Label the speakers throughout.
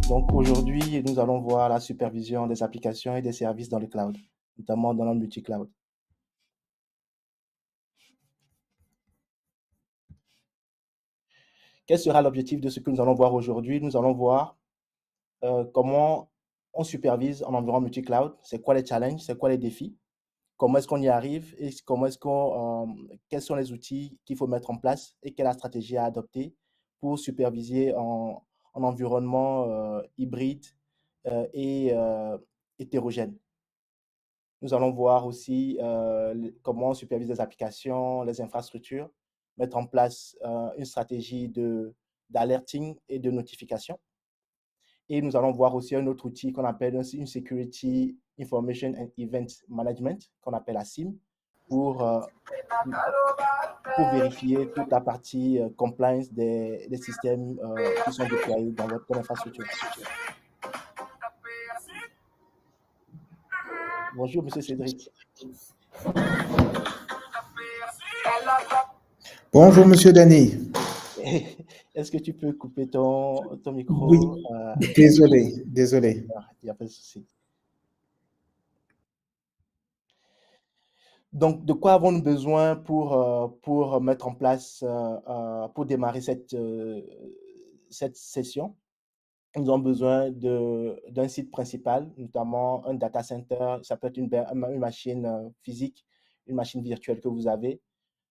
Speaker 1: Donc aujourd'hui, nous allons voir la supervision des applications et des services dans le cloud, notamment dans le multi-cloud. Quel sera l'objectif de ce que nous allons voir aujourd'hui? Nous allons voir comment on supervise en environnement multi-cloud, c'est quoi les challenges, c'est quoi les défis, comment est-ce qu'on y arrive et quels sont les outils qu'il faut mettre en place et quelle est la stratégie à adopter pour superviser en environnement hybride et hétérogène. Nous allons voir aussi comment on supervise les applications, les infrastructures, mettre en place une stratégie d'alerting et de notification. Et nous allons voir aussi un autre outil qu'on appelle une Security Information and Event Management, qu'on appelle la SIM, pour, euh, pour vérifier toute la partie compliance des systèmes qui sont déployés dans votre infrastructure. Bonjour, Monsieur Cédric.
Speaker 2: Bonjour, Monsieur Dany.
Speaker 1: Est-ce que tu peux couper ton
Speaker 2: Oui,
Speaker 1: micro?
Speaker 2: désolé.
Speaker 1: Il n'y a pas de souci. Donc, de quoi avons-nous besoin pour mettre en place, pour démarrer cette session? Nous avons besoin d'un site principal, notamment un data center. Ça peut être une machine physique, une machine virtuelle que vous avez.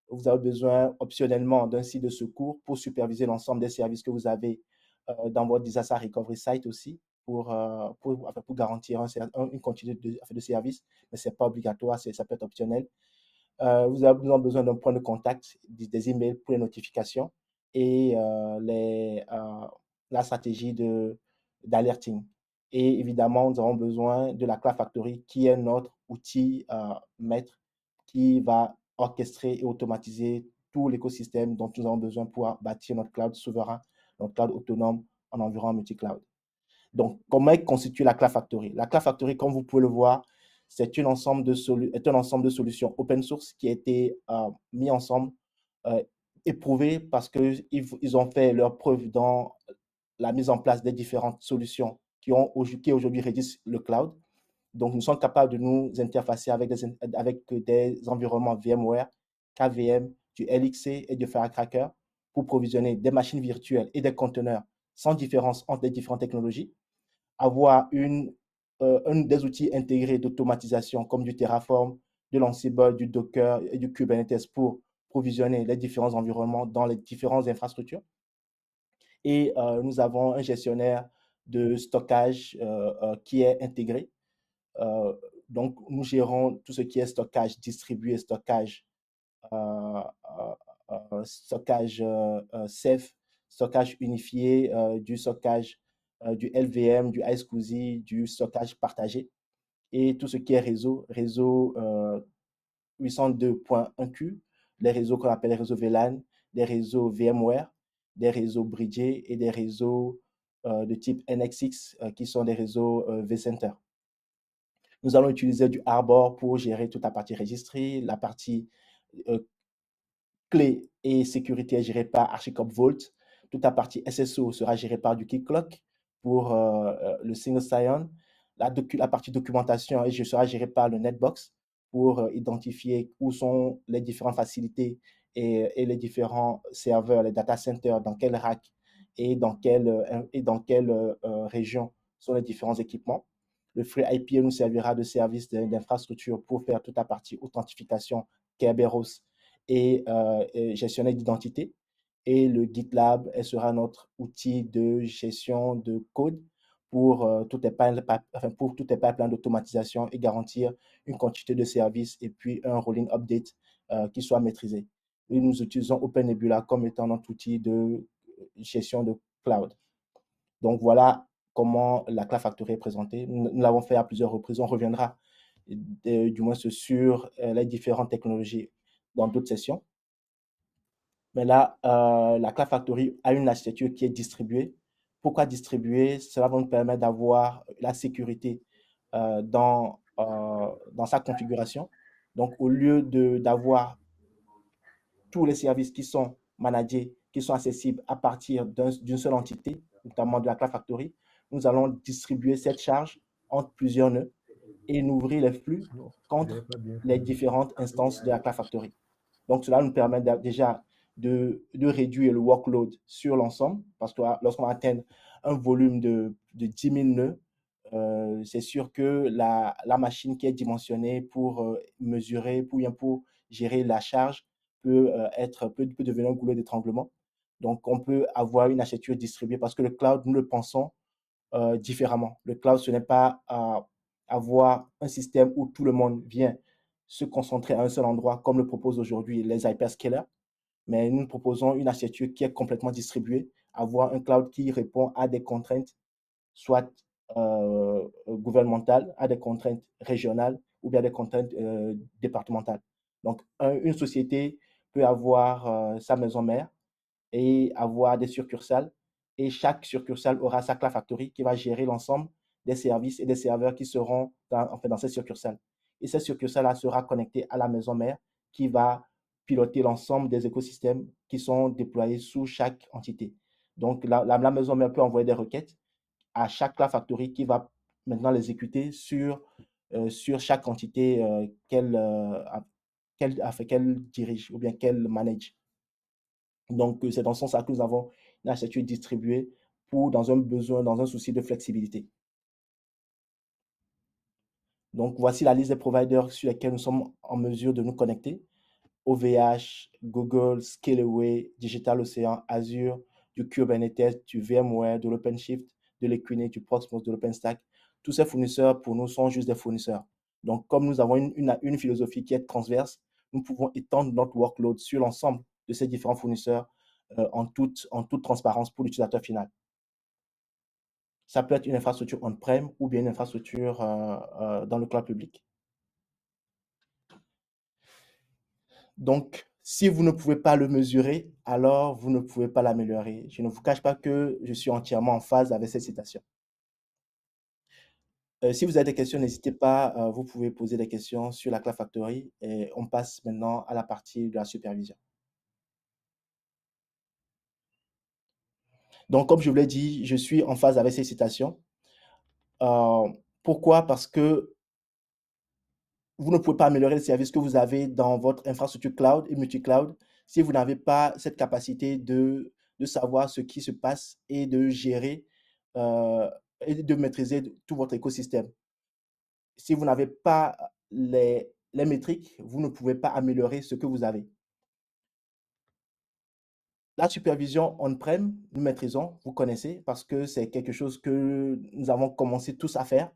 Speaker 1: Vous avez besoin optionnellement d'un site de secours pour superviser l'ensemble des services que vous avez dans votre disaster recovery site aussi, pour garantir une continuité de service, mais ce n'est pas obligatoire, ça peut être optionnel. Vous avez besoin d'un point de contact, des emails pour les notifications et la stratégie d'alerting. Et évidemment, nous avons besoin de la Cloud Factory qui est notre outil maître qui va orchestrer et automatiser tout l'écosystème dont nous avons besoin pour bâtir notre cloud souverain, notre cloud autonome en environnement multi-cloud. Donc, comment est constituée la Cloud Factory? La Cloud Factory, comme vous pouvez le voir, c'est un ensemble de solutions open source qui a été mis ensemble, éprouvé parce qu'ils ont fait leur preuve dans la mise en place des différentes solutions qui aujourd'hui régissent le cloud. Donc, nous sommes capables de nous interfacer avec des environnements VMware, KVM, du LXC et du Firecracker pour provisionner des machines virtuelles et des conteneurs sans différence entre les différentes technologies, avoir des outils intégrés d'automatisation comme du Terraform, de l'Ansible, du Docker et du Kubernetes pour provisionner les différents environnements dans les différentes infrastructures. Et nous avons un gestionnaire de stockage qui est intégré. Donc, nous gérons tout ce qui est stockage distribué, stockage safe, stockage unifié, du stockage du LVM, du iSCSI, du stockage partagé et tout ce qui est réseau 802.1Q, les réseaux qu'on appelle les réseaux VLAN, des réseaux VMware, des réseaux bridgés et des réseaux de type NXX qui sont des réseaux vCenter. Nous allons utiliser du Arbor pour gérer toute la partie registrée, la partie clé et sécurité est gérée par HashiCorp Vault. Toute la partie SSO sera gérée par du Keycloak pour le single sign-on. La partie documentation sera gérée par le Netbox pour identifier où sont les différentes facilités et les différents serveurs, les data centers, dans quel rack et dans quelle région sont les différents équipements. Le Free IPA nous servira de service d'infrastructure pour faire toute la partie authentification, Kerberos et gestionnaire d'identité. Et le GitLab sera notre outil de gestion de code pour toutes les pipelines d'automatisation et garantir une quantité de services et puis un rolling update qui soit maîtrisé. Et nous utilisons OpenNebula comme étant notre outil de gestion de cloud. Donc voilà comment la Cloud Factory est présentée. Nous l'avons fait à plusieurs reprises. On reviendra du moins sur les différentes technologies dans d'autres sessions. Mais là, la Cloud Factory a une architecture qui est distribuée. Pourquoi distribuée? Cela va nous permettre d'avoir la sécurité dans sa configuration. Donc, au lieu d'avoir tous les services qui sont managés, qui sont accessibles à partir d'une seule entité, notamment de la Cloud Factory, nous allons distribuer cette charge entre plusieurs nœuds et n'ouvrir les flux
Speaker 3: Non, j'avais
Speaker 1: contre
Speaker 3: pas bien
Speaker 1: les
Speaker 3: compris.
Speaker 1: différentes instances de la Cloud Factory. Donc, cela nous permet déjà de réduire le workload sur l'ensemble, parce que lorsqu'on atteint un volume de 10 000 nœuds, c'est sûr que la machine qui est dimensionnée pour mesurer, pour gérer la charge, peut devenir un goulot d'étranglement. Donc, on peut avoir une architecture distribuée parce que le cloud, nous le pensons différemment. Le cloud, ce n'est pas avoir un système où tout le monde vient se concentrer à un seul endroit, comme le proposent aujourd'hui les hyperscalers, mais nous proposons une architecture qui est complètement distribuée, avoir un cloud qui répond à des contraintes, soit gouvernementales, à des contraintes régionales ou bien des contraintes départementales. Donc, une société peut avoir sa maison mère et avoir des succursales. Et chaque succursale aura sa Cloud Factory qui va gérer l'ensemble des services et des serveurs qui seront dans cette succursale. Et cette succursale-là sera connectée à la maison mère qui va piloter l'ensemble des écosystèmes qui sont déployés sous chaque entité. Donc, la maison mère peut envoyer des requêtes à chaque Cloud Factory qui va maintenant l'exécuter sur chaque entité qu'elle dirige ou bien qu'elle manage. Donc, c'est dans ce sens-là que nous avons une architecture distribuée dans un besoin, dans un souci de flexibilité. Donc, voici la liste des providers sur lesquels nous sommes en mesure de nous connecter. OVH, Google, Scaleway, DigitalOcean, Azure, du Kubernetes, du VMware, de l'OpenShift, de l'Equinix, du Proxmox, de l'OpenStack. Tous ces fournisseurs, pour nous, sont juste des fournisseurs. Donc, comme nous avons une philosophie qui est transverse, nous pouvons étendre notre workload sur l'ensemble de ces différents fournisseurs en toute transparence pour l'utilisateur final. Ça peut être une infrastructure on-prem ou bien une infrastructure dans le cloud public. Donc, si vous ne pouvez pas le mesurer, alors vous ne pouvez pas l'améliorer. Je ne vous cache pas que je suis entièrement en phase avec cette citation. Si vous avez des questions, n'hésitez pas, vous pouvez poser des questions sur la Cloud Factory et on passe maintenant à la partie de la supervision. Donc, comme je vous l'ai dit, je suis en phase avec ces citations. Pourquoi? Parce que vous ne pouvez pas améliorer le service que vous avez dans votre infrastructure cloud et multi-cloud si vous n'avez pas cette capacité de savoir ce qui se passe et de gérer et de maîtriser tout votre écosystème. Si vous n'avez pas les métriques, vous ne pouvez pas améliorer ce que vous avez. La supervision on-prem, nous maîtrisons, vous connaissez, parce que c'est quelque chose que nous avons commencé tous à faire,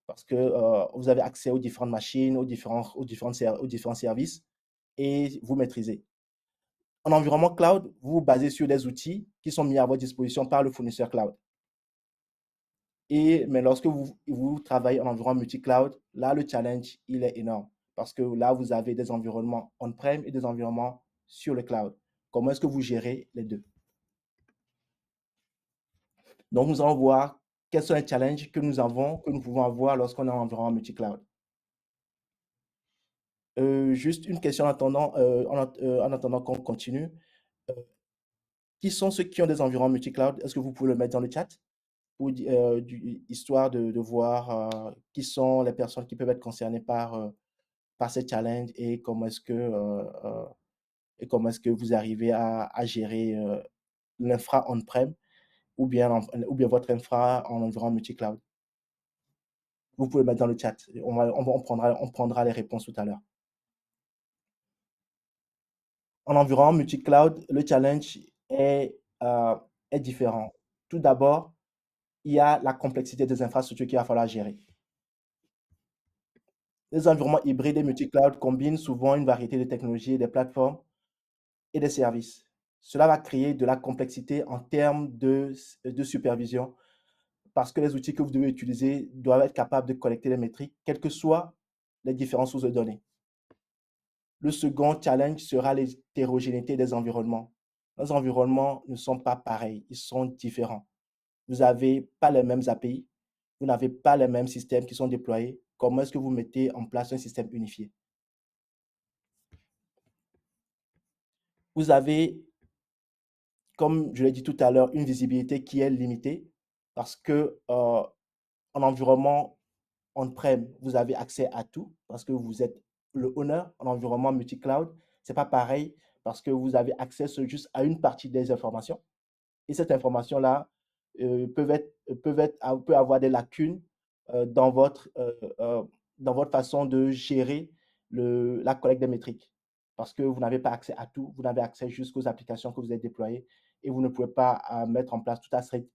Speaker 1: parce que vous avez accès aux différentes machines, aux différents services, et vous maîtrisez. En environnement cloud, vous vous basez sur des outils qui sont mis à votre disposition par le fournisseur cloud. Mais lorsque vous travaillez en environnement multi-cloud, là, le challenge, il est énorme. Parce que là, vous avez des environnements on-prem et des environnements sur le cloud. Comment est-ce que vous gérez les deux? Donc, nous allons voir quels sont les challenges que nous pouvons avoir lorsqu'on est en environnement multi-cloud. Juste une question en attendant qu'on continue. Euh, qui sont ceux qui ont des environnements multi-cloud? Est-ce que vous pouvez le mettre dans le chat? Histoire de voir qui sont les personnes qui peuvent être concernées par ces challenges et comment est-ce que vous arrivez à gérer l'infra on-prem ou bien votre infra en environnement multi-cloud. Vous pouvez le mettre dans le chat. On prendra les réponses tout à l'heure. En environnement multi-cloud, le challenge est différent. Tout d'abord, il y a la complexité des infrastructures qu'il va falloir gérer. Les environnements hybrides et multi-cloud combinent souvent une variété de technologies, des plateformes et des services. Cela va créer de la complexité en termes de supervision parce que les outils que vous devez utiliser doivent être capables de collecter les métriques, quelles que soient les différentes sources de données. Le second challenge sera l'hétérogénéité des environnements. Les environnements ne sont pas pareils, ils sont différents. Vous n'avez pas les mêmes API, vous n'avez pas les mêmes systèmes qui sont déployés. Comment est-ce que vous mettez en place un système unifié? Vous avez, comme je l'ai dit tout à l'heure, une visibilité qui est limitée parce que en environnement on-prem, vous avez accès à tout parce que vous êtes le owner. En environnement multi-cloud, c'est pas pareil parce que vous avez accès juste à une partie des informations. Et cette information-là peut avoir des lacunes euh, dans, votre, euh, euh, dans votre façon de gérer la collecte des métriques. Parce que vous n'avez pas accès à tout, vous n'avez accès jusqu'aux applications que vous avez déployées et vous ne pouvez pas mettre en place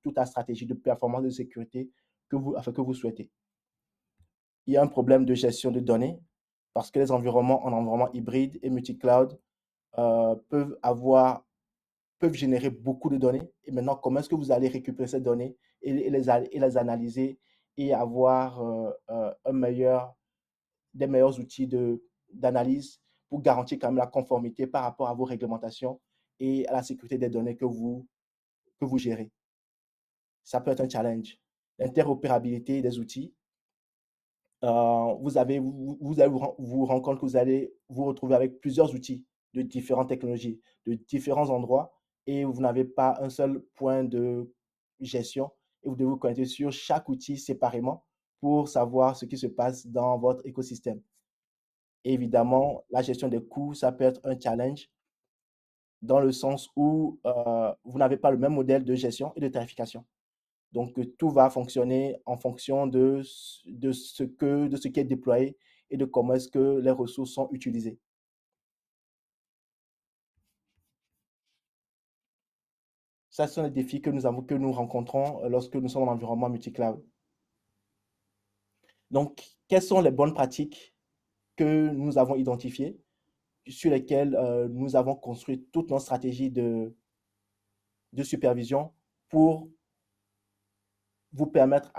Speaker 1: toute la stratégie de performance de sécurité que vous souhaitez. Il y a un problème de gestion de données parce que les environnements en environnement hybride et multi-cloud euh, peuvent avoir peuvent générer beaucoup de données. Et maintenant, comment est-ce que vous allez récupérer ces données et les analyser et avoir des meilleurs outils d'analyse pour garantir quand même la conformité par rapport à vos réglementations et à la sécurité des données que vous gérez. Ça peut être un challenge. L'interopérabilité des outils. Vous allez vous rendre compte que vous allez vous retrouver avec plusieurs outils de différentes technologies, de différents endroits, et vous n'avez pas un seul point de gestion, et vous devez vous connecter sur chaque outil séparément pour savoir ce qui se passe dans votre écosystème. Et évidemment, la gestion des coûts, ça peut être un challenge dans le sens où vous n'avez pas le même modèle de gestion et de tarification. Donc, tout va fonctionner en fonction de ce qui est déployé et de comment est-ce que les ressources sont utilisées. Ça, ce sont les défis que nous rencontrons lorsque nous sommes en environnement multi-cloud. Donc, quelles sont les bonnes pratiques que nous avons identifiées, sur lesquelles nous avons construit toute notre stratégie de supervision pour vous permettre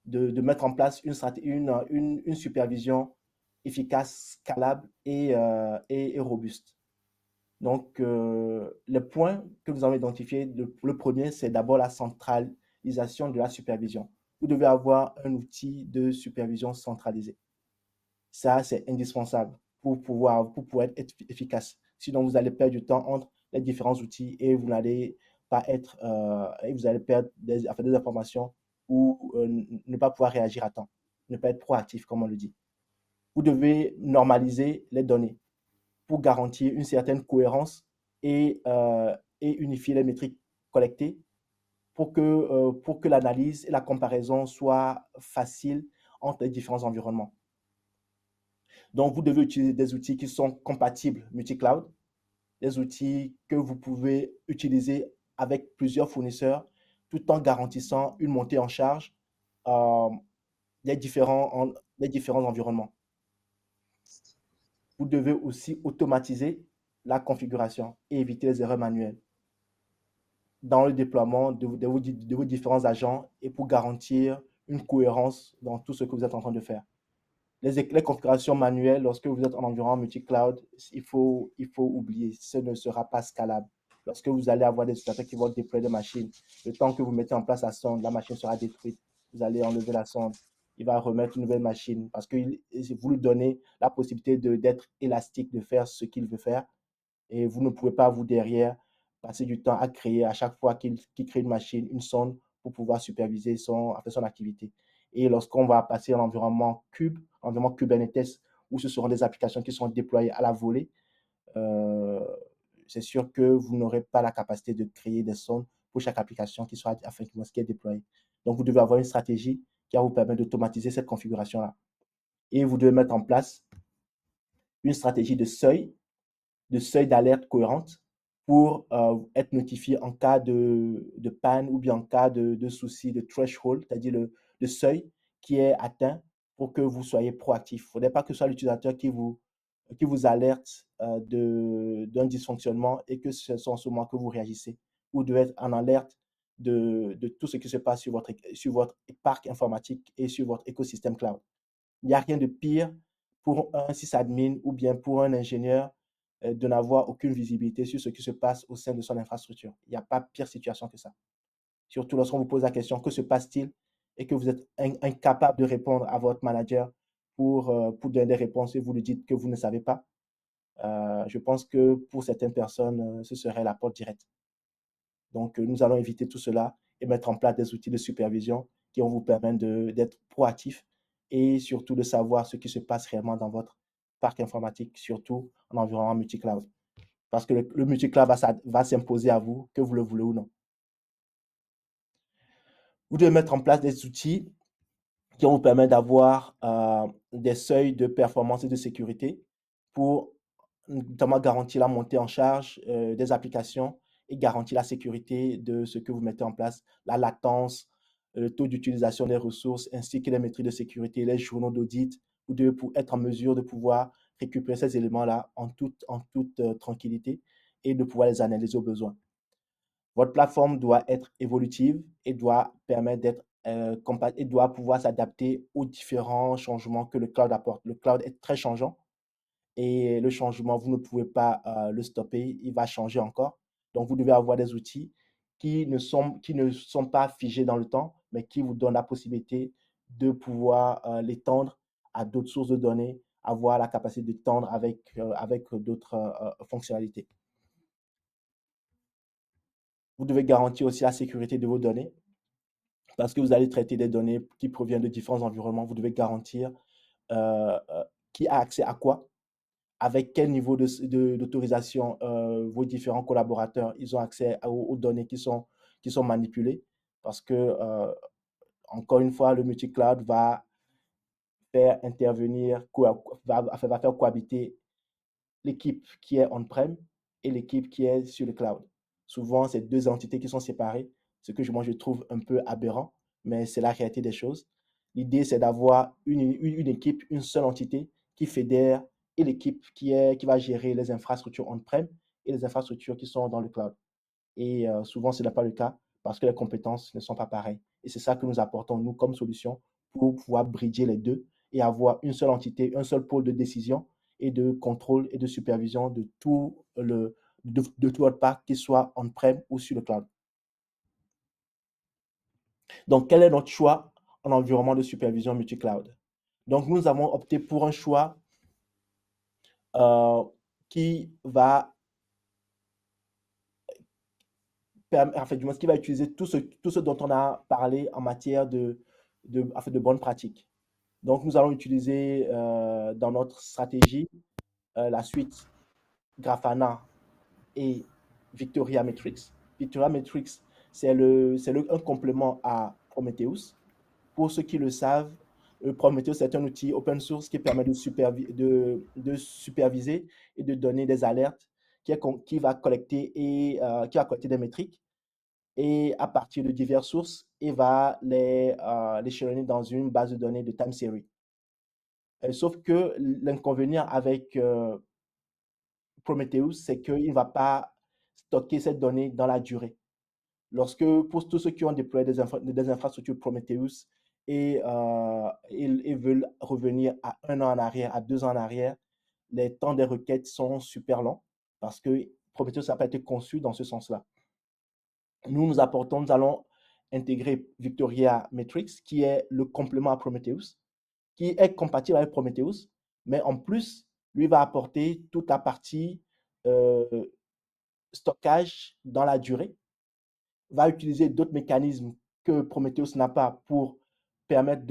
Speaker 1: de mettre en place une supervision efficace, scalable et robuste. Donc, les points que nous avons identifiés, le premier, c'est d'abord la centralisation de la supervision. Vous devez avoir un outil de supervision centralisé. Ça, c'est indispensable pour pouvoir être efficace. Sinon, vous allez perdre du temps entre les différents outils et vous n'allez pas être, et vous allez perdre des informations ou ne pas pouvoir réagir à temps, ne pas être proactif, comme on le dit. Vous devez normaliser les données pour garantir une certaine cohérence et unifier les métriques collectées pour que l'analyse et la comparaison soient faciles entre les différents environnements. Donc, vous devez utiliser des outils qui sont compatibles multi-cloud, des outils que vous pouvez utiliser avec plusieurs fournisseurs tout en garantissant une montée en charge euh, des différents environnements. Vous devez aussi automatiser la configuration et éviter les erreurs manuelles dans le déploiement de vos différents agents et pour garantir une cohérence dans tout ce que vous êtes en train de faire. Les configurations manuelles, lorsque vous êtes en environnement multi-cloud, il faut oublier, ce ne sera pas scalable. Lorsque vous allez avoir des utilisateurs qui vont déployer des machines, le temps que vous mettez en place la sonde, la machine sera détruite. Vous allez enlever la sonde, il va remettre une nouvelle machine parce que vous lui donnez la possibilité d'être élastique, de faire ce qu'il veut faire. Et vous ne pouvez pas, vous, derrière, passer du temps à créer à chaque fois qu'il crée une machine, une sonde pour pouvoir superviser son activité. Et lorsqu'on va passer en environnement Kubernetes, où ce seront des applications qui seront déployées à la volée, euh, c'est sûr que vous n'aurez pas la capacité de créer des sondes pour chaque application qui est déployée. Donc, vous devez avoir une stratégie qui va vous permettre d'automatiser cette configuration-là. Et vous devez mettre en place une stratégie de seuil d'alerte cohérente pour être notifié en cas de panne ou bien en cas de souci de threshold, c'est-à-dire le seuil qui est atteint pour que vous soyez proactif. Il ne faudrait pas que ce soit l'utilisateur qui vous alerte d'un dysfonctionnement et que ce soit en ce moment que vous réagissez. Vous devez être en alerte de tout ce qui se passe sur votre parc informatique et sur votre écosystème cloud. Il n'y a rien de pire pour un sysadmin ou bien pour un ingénieur de n'avoir aucune visibilité sur ce qui se passe au sein de son infrastructure. Il n'y a pas pire situation que ça. Surtout lorsqu'on vous pose la question, que se passe-t-il et que vous êtes incapable de répondre à votre manager pour donner des réponses et vous lui dites que vous ne savez pas. Je pense que pour certaines personnes, ce serait la porte directe. Donc, nous allons éviter tout cela et mettre en place des outils de supervision qui vont vous permettre d'être proactif et surtout de savoir ce qui se passe réellement dans votre parc informatique, surtout en environnement multi-cloud. Parce que le multi-cloud va s'imposer à vous, que vous le voulez ou non. Vous devez mettre en place des outils qui vont vous permettre d'avoir des seuils de performance et de sécurité pour notamment garantir la montée en charge des applications et garantir la sécurité de ce que vous mettez en place, la latence, le taux d'utilisation des ressources, ainsi que les métriques de sécurité, les journaux d'audit. Vous devez être en mesure de pouvoir récupérer ces éléments-là en toute tranquillité et de pouvoir les analyser au besoin. Votre plateforme doit être évolutive et doit permettre d'être et doit pouvoir s'adapter aux différents changements que le cloud apporte. Le cloud est très changeant et le changement, vous ne pouvez pas le stopper, il va changer encore. Donc, vous devez avoir des outils qui ne sont pas figés dans le temps, mais qui vous donnent la possibilité de pouvoir l'étendre à d'autres sources de données, avoir la capacité de tendre avec d'autres fonctionnalités. Vous devez garantir aussi la sécurité de vos données parce que vous allez traiter des données qui proviennent de différents environnements. Vous devez garantir qui a accès à quoi, avec quel niveau d'autorisation vos différents collaborateurs ils ont accès aux données qui sont manipulées. Parce que, encore une fois, le multi-cloud va faire intervenir, va faire cohabiter l'équipe qui est on-prem et l'équipe qui est sur le cloud. Souvent, c'est deux entités qui sont séparées, ce que moi je trouve un peu aberrant, mais c'est la réalité des choses. L'idée, c'est d'avoir une équipe, une seule entité qui fédère et l'équipe qui va gérer les infrastructures on-prem et les infrastructures qui sont dans le cloud. Et souvent, ce n'est pas le cas parce que les compétences ne sont pas pareilles. Et c'est ça que nous apportons, nous, comme solution, pour pouvoir bridger les deux et avoir une seule entité, un seul pôle de décision et de contrôle et de supervision de tout votre parc, qu'il soit on-prem ou sur le cloud. Donc, quel est notre choix en environnement de supervision multi-cloud? Donc, nous avons opté pour un choix qui va qui va utiliser tout ce dont on a parlé en matière de bonnes pratiques. Donc, nous allons utiliser dans notre stratégie la suite Grafana et Victoria Metrics. Victoria Metrics, c'est un complément à Prometheus. Pour ceux qui le savent, Prometheus est un outil open source qui permet de superviser et de donner des alertes, qui va collecter des métriques et à partir de diverses sources et va les échelonner dans une base de données de time series. Sauf que l'inconvénient avec Prometheus, c'est qu'il ne va pas stocker cette donnée dans la durée. Pour tous ceux qui ont déployé des infrastructures Prometheus et veulent revenir à 1 an en arrière, à 2 ans en arrière, les temps des requêtes sont super longs parce que Prometheus n'a pas été conçu dans ce sens-là. Nous allons intégrer Victoria Metrics, qui est le complément à Prometheus, qui est compatible avec Prometheus, mais en plus, lui va apporter toute la partie stockage dans la durée, va utiliser d'autres mécanismes que Prometheus n'a pas pour permettre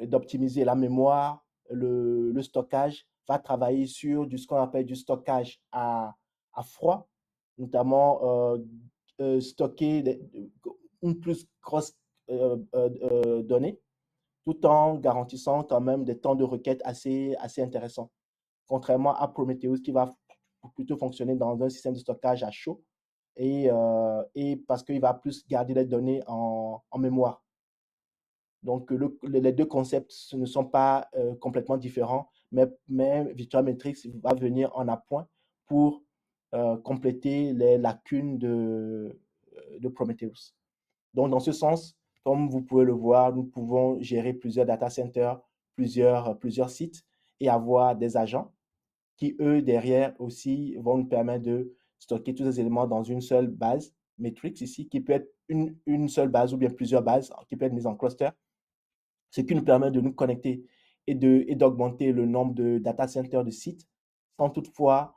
Speaker 1: d'optimiser la mémoire, le stockage, va travailler sur ce qu'on appelle du stockage à froid, notamment stocker une plus grosse donnée, tout en garantissant quand même des temps de requête assez intéressants. Contrairement à Prometheus qui va plutôt fonctionner dans un système de stockage à chaud et parce qu'il va plus garder les données en mémoire. Donc, les deux concepts ne sont pas complètement différents, mais Victoria Metrics va venir en appoint pour compléter les lacunes de Prometheus. Donc, dans ce sens, comme vous pouvez le voir, nous pouvons gérer plusieurs data centers, plusieurs sites et avoir des agents qui, eux, derrière aussi, vont nous permettre de stocker tous ces éléments dans une seule base, Matrix ici, qui peut être une seule base ou bien plusieurs bases qui peut être mise en cluster, ce qui nous permet de nous connecter et d'augmenter le nombre de data centers de sites sans toutefois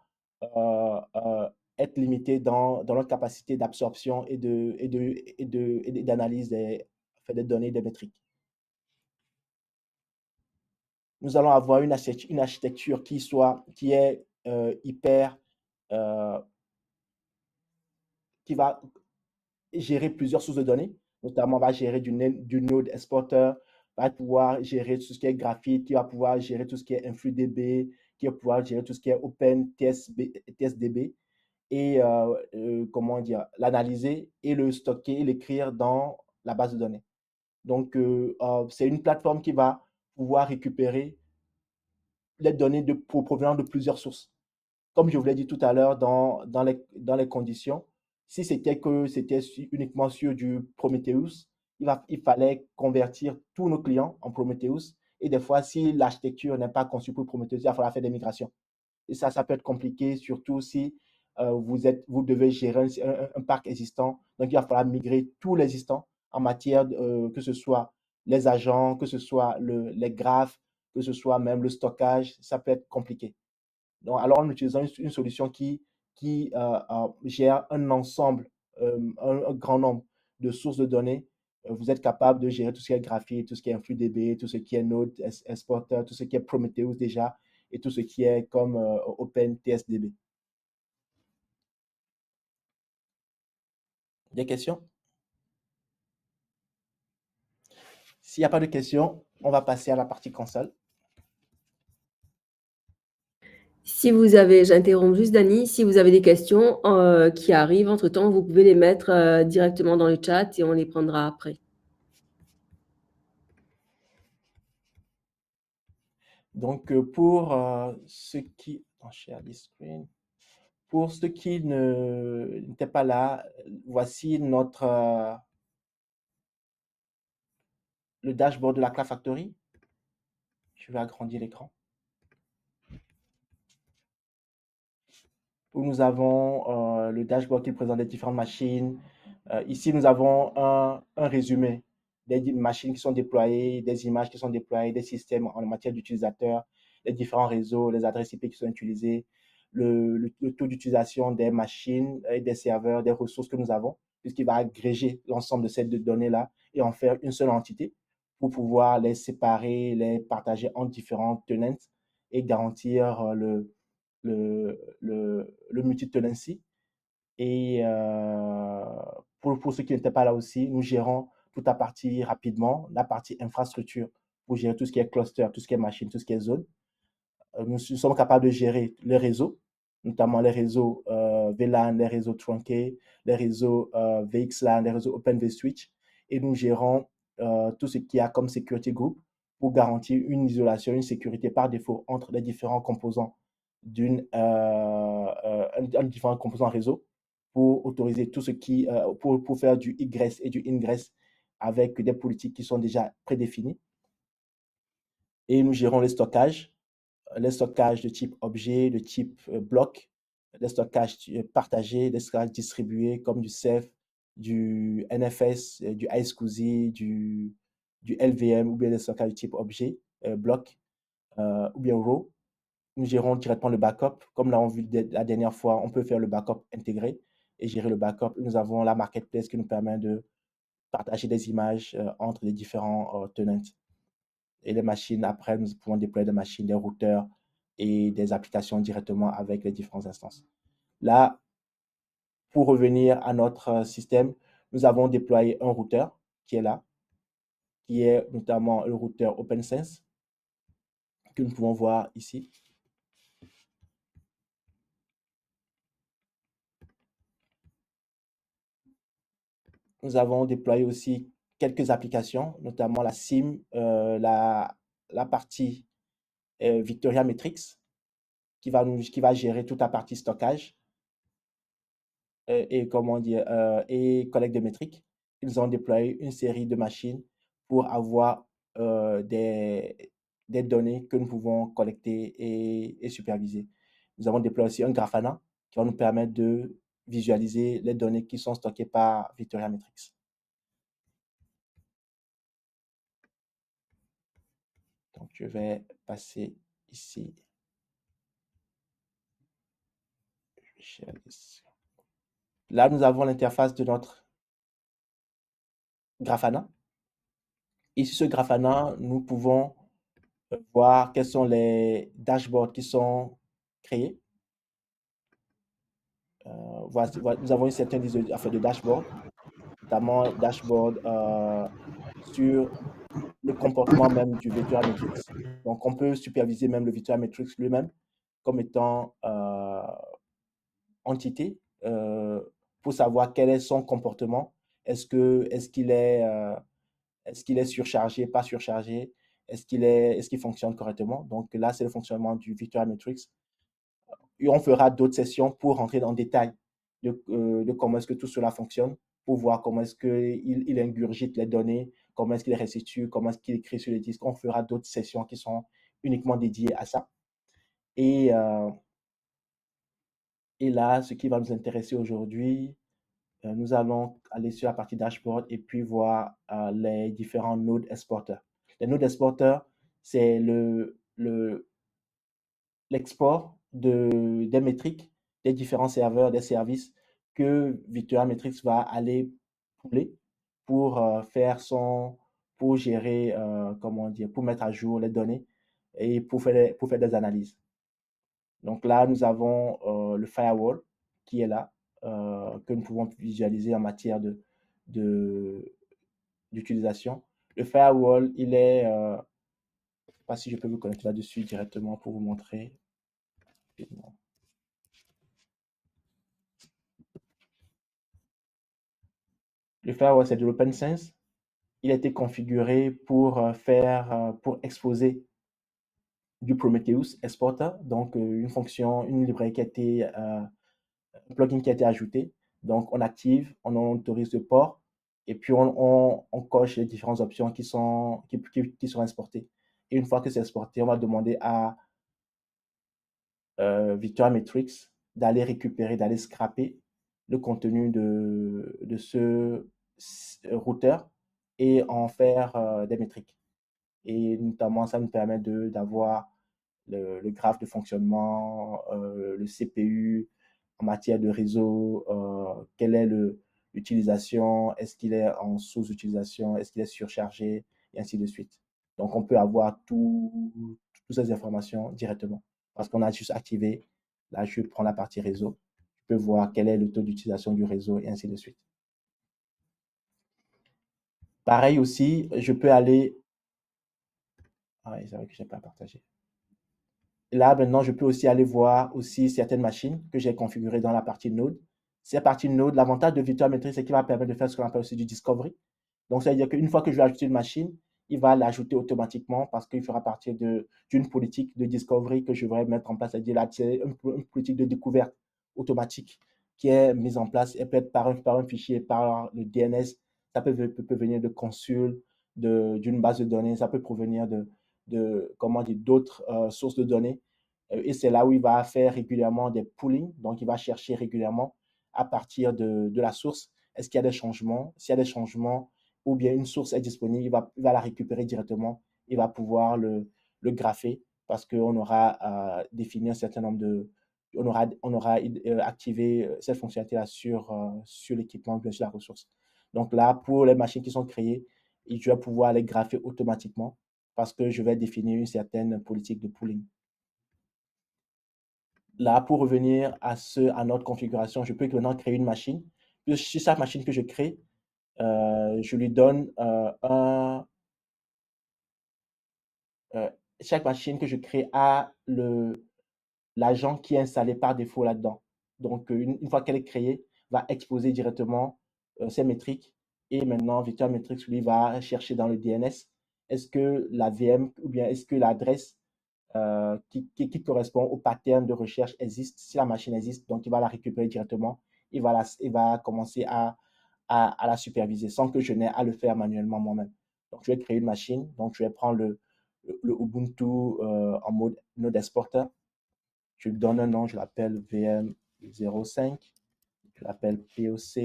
Speaker 1: être limités dans leur capacité d'absorption et d'analyse des données, des métriques. Nous allons avoir une architecture qui est hyper, euh, qui va gérer plusieurs sources de données, notamment va gérer du Node Exporter, va pouvoir gérer tout ce qui est graphique, qui va pouvoir gérer tout ce qui est InfluDB, qui va pouvoir gérer tout ce qui est OpenTSDB et comment dire, l'analyser et le stocker et l'écrire dans la base de données. Donc, c'est une plateforme qui va pouvoir récupérer les données provenant de plusieurs sources. Comme je vous l'ai dit tout à l'heure dans les conditions, si c'était uniquement sur du Prometheus, il fallait convertir tous nos clients en Prometheus. Et des fois, si l'architecture n'est pas conçue pour Prometheus, il va falloir faire des migrations. Et ça peut être compliqué, surtout si vous devez gérer un parc existant. Donc, il va falloir migrer tout l'existant en matière, que ce soit les agents, que ce soit les graphes, que ce soit même le stockage. Ça peut être compliqué. Donc, alors, en utilisant une solution qui gère un ensemble, un grand nombre de sources de données, vous êtes capable de gérer tout ce qui est graphique, tout ce qui est InfluDB, tout ce qui est Node Exporter, tout ce qui est Prometheus déjà, et tout ce qui est comme OpenTSDB. Des questions? S'il n'y a pas de questions, on va passer à la partie console.
Speaker 3: Si vous avez, j'interromps juste Dani, si vous avez des questions qui arrivent entre-temps, vous pouvez les mettre directement dans le chat et on les prendra après.
Speaker 1: Donc, pour ceux qui... share this screen. Pour ceux qui n'étaient pas là, voici le dashboard de la Cloud Factory. Je vais agrandir l'écran. Où nous avons le dashboard qui présente les différentes machines. Ici, nous avons un résumé des machines qui sont déployées, des images qui sont déployées, des systèmes en matière d'utilisateurs, les différents réseaux, les adresses IP qui sont utilisées, le taux d'utilisation des machines et des serveurs, des ressources que nous avons, puisqu'il va agréger l'ensemble de ces données-là et en faire une seule entité pour pouvoir les séparer, les partager entre différentes tenants et garantir le multi-tenancy. Et pour ceux qui n'étaient pas là aussi, nous gérons toute la partie rapidement, la partie infrastructure pour gérer tout ce qui est cluster, tout ce qui est machine, tout ce qui est zone. Nous sommes capables de gérer les réseaux, notamment les réseaux VLAN, les réseaux trunkés, les réseaux VXLAN, les réseaux Open vSwitch. Et nous gérons tout ce qu'il y a comme security group pour garantir une isolation, une sécurité par défaut entre les différents composants un différent composant réseau pour autoriser tout ce pour faire du egress et du ingress avec des politiques qui sont déjà prédéfinies. Et nous gérons les stockages de type objet, de type bloc, les stockages partagés, les stockages distribués comme du Ceph, du NFS, du iSCSI, du LVM ou bien des stockages de type objet, bloc ou bien RAW. Nous gérons directement le backup. Comme nous l'avons vu la dernière fois, on peut faire le backup intégré et gérer le backup. Nous avons la marketplace qui nous permet de partager des images entre les différents tenants. Et les machines, après, nous pouvons déployer des machines, des routeurs et des applications directement avec les différentes instances. Là, pour revenir à notre système, nous avons déployé un routeur qui est là, qui est notamment le routeur OpenSense, que nous pouvons voir ici. Nous avons déployé aussi quelques applications, notamment la SIM, la partie Victoria Metrics, qui va gérer toute la partie stockage et comment dire, et collecte de métriques. Ils ont déployé une série de machines pour avoir des données que nous pouvons collecter et superviser. Nous avons déployé aussi un Grafana qui va nous permettre de visualiser les données qui sont stockées par Victoria Metrics. Donc, je vais passer ici. Je vais share this. Là, nous avons l'interface de notre Grafana. Et sur ce Grafana, nous pouvons voir quels sont les dashboards qui sont créés. Nous avons une certaine liste de dashboards, notamment dashboard sur le comportement même du Virtual Matrix. Donc, on peut superviser même le Virtual Matrix lui-même comme étant entité pour savoir quel est son comportement. Est-ce qu'il est surchargé, pas surchargé? Est-ce qu'il fonctionne correctement? Donc là, c'est le fonctionnement du Virtual Matrix. Et on fera d'autres sessions pour rentrer dans le détail de comment est-ce que tout cela fonctionne, pour voir comment est-ce qu'il ingurgite les données, comment est-ce qu'il les restitue, comment est-ce qu'il écrit sur les disques. On fera d'autres sessions qui sont uniquement dédiées à ça. Et là, ce qui va nous intéresser aujourd'hui, nous allons aller sur la partie dashboard et puis voir les différents nodes exporteurs. Les nodes exporteurs, c'est l'export des métriques des différents serveurs, des services que Virtual Metrics va aller pouler pour pour gérer, comment dire, pour mettre à jour les données et pour faire des analyses. Donc là, nous avons le firewall qui est là, que nous pouvons visualiser en matière d'utilisation. Le firewall, il est, je ne sais pas si je peux vous connecter là-dessus directement pour vous montrer. Le firewall, c'est de l'OpenSense. Il a été configuré pour pour exposer du Prometheus Exporter, donc une fonction, une librairie qui a été, un plugin qui a été ajouté. Donc, on active, on autorise le port, et puis on coche les différentes options qui sont exportées. Et une fois que c'est exporté, on va demander à Virtual Metrics d'aller récupérer, d'aller scraper le contenu de ce routeur et en faire des métriques. Et notamment, ça nous permet d'avoir le graphe de fonctionnement, le CPU en matière de réseau, quelle est l'utilisation, est-ce qu'il est en sous-utilisation, est-ce qu'il est surchargé, et ainsi de suite. Donc, on peut avoir toutes ces informations directement parce qu'on a juste activé. Là, je prends la partie réseau. Je peux voir quel est le taux d'utilisation du réseau et ainsi de suite. Pareil aussi, je peux aller. Ah oui, c'est vrai que je n'ai pas partagé. Là, maintenant, je peux aussi aller voir aussi certaines machines que j'ai configurées dans la partie Node. Cette partie Node, l'avantage de Virtual Metrics, c'est qu'il va permettre de faire ce qu'on appelle aussi du discovery. Donc, ça veut dire qu'une fois que je vais ajouter une machine, il va l'ajouter automatiquement parce qu'il fera partie d'une politique de discovery que je vais mettre en place. C'est-à-dire là, c'est une politique de découverte automatique qui est mise en place et peut être par un fichier, par le DNS. Ça peut venir de consul, d'une base de données, ça peut provenir comment dire, d'autres sources de données. Et c'est là où il va faire régulièrement des poolings. Donc, il va chercher régulièrement à partir de la source. Est-ce qu'il y a des changements? S'il y a des changements, ou bien une source est disponible, il va la récupérer directement. Il va pouvoir le grapher parce qu'on aura défini un certain nombre de. On aura activé cette fonctionnalité-là sur l'équipement, bien sûr, la ressource. Donc là, pour les machines qui sont créées, je vais pouvoir les grapher automatiquement parce que je vais définir une certaine politique de pooling. Là, pour revenir à notre configuration, je peux maintenant créer une machine. Puis, sur chaque machine que je crée, je lui donne chaque machine que je crée a l'agent qui est installé par défaut là-dedans. Donc, une fois qu'elle est créée, va exposer directement ses métriques. Et maintenant, Virtual Metrics, lui, va chercher dans le DNS, est-ce que la VM ou bien est-ce que l'adresse qui correspond au pattern de recherche existe, si la machine existe, donc il va la récupérer directement, il va commencer à la superviser sans que je n'ai à le faire manuellement moi-même. Donc, je vais créer une machine, donc je vais prendre le Ubuntu en mode node exporter. Je lui donne un nom, je l'appelle VM05, je l'appelle POC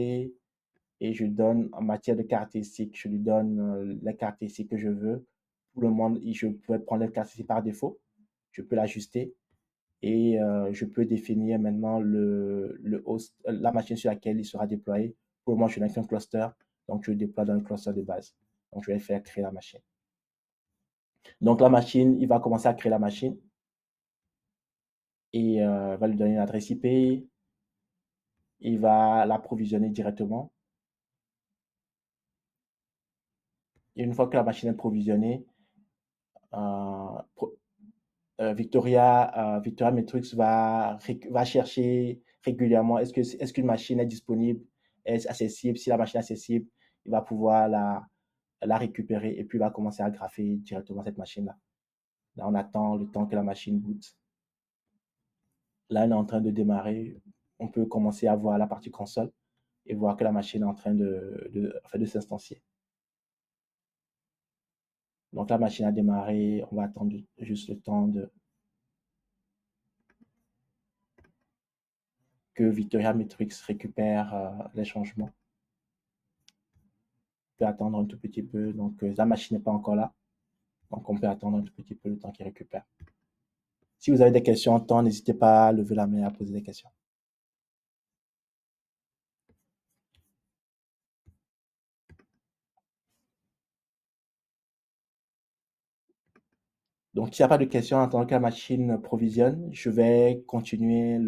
Speaker 1: et je lui donne en matière de caractéristiques, je lui donne les caractéristiques que je veux. Pour le moment, je peux prendre les caractéristiques par défaut, je peux l'ajuster Et je peux définir maintenant le host, la machine sur laquelle il sera déployé. Pour moi, je n'ai qu'un cluster, donc je le déploie dans le cluster de base. Donc, je vais faire créer la machine. Donc, la machine, il va commencer à créer la machine et va lui donner une adresse IP. Il va l'approvisionner directement. Et une fois que la machine est provisionnée, euh, Victoria Metrics va chercher régulièrement est-ce qu'une machine est disponible, est accessible. Si la machine est accessible, il va pouvoir la récupérer et puis il va commencer à graffer directement cette machine-là. Là, on attend le temps que la machine boot. Là, on est en train de démarrer. On peut commencer à voir la partie console et voir que la machine est en train de s'instancier. Donc, la machine a démarré. On va attendre juste le temps que Victoria Metrics récupère les changements. On peut attendre un tout petit peu. Donc, la machine n'est pas encore là. Donc, on peut attendre un tout petit peu le temps qu'il récupère. Si vous avez des questions en temps, n'hésitez pas à lever la main et à poser des questions. Donc, s'il n'y a pas de questions en attendant que la machine provisionne, je vais continuer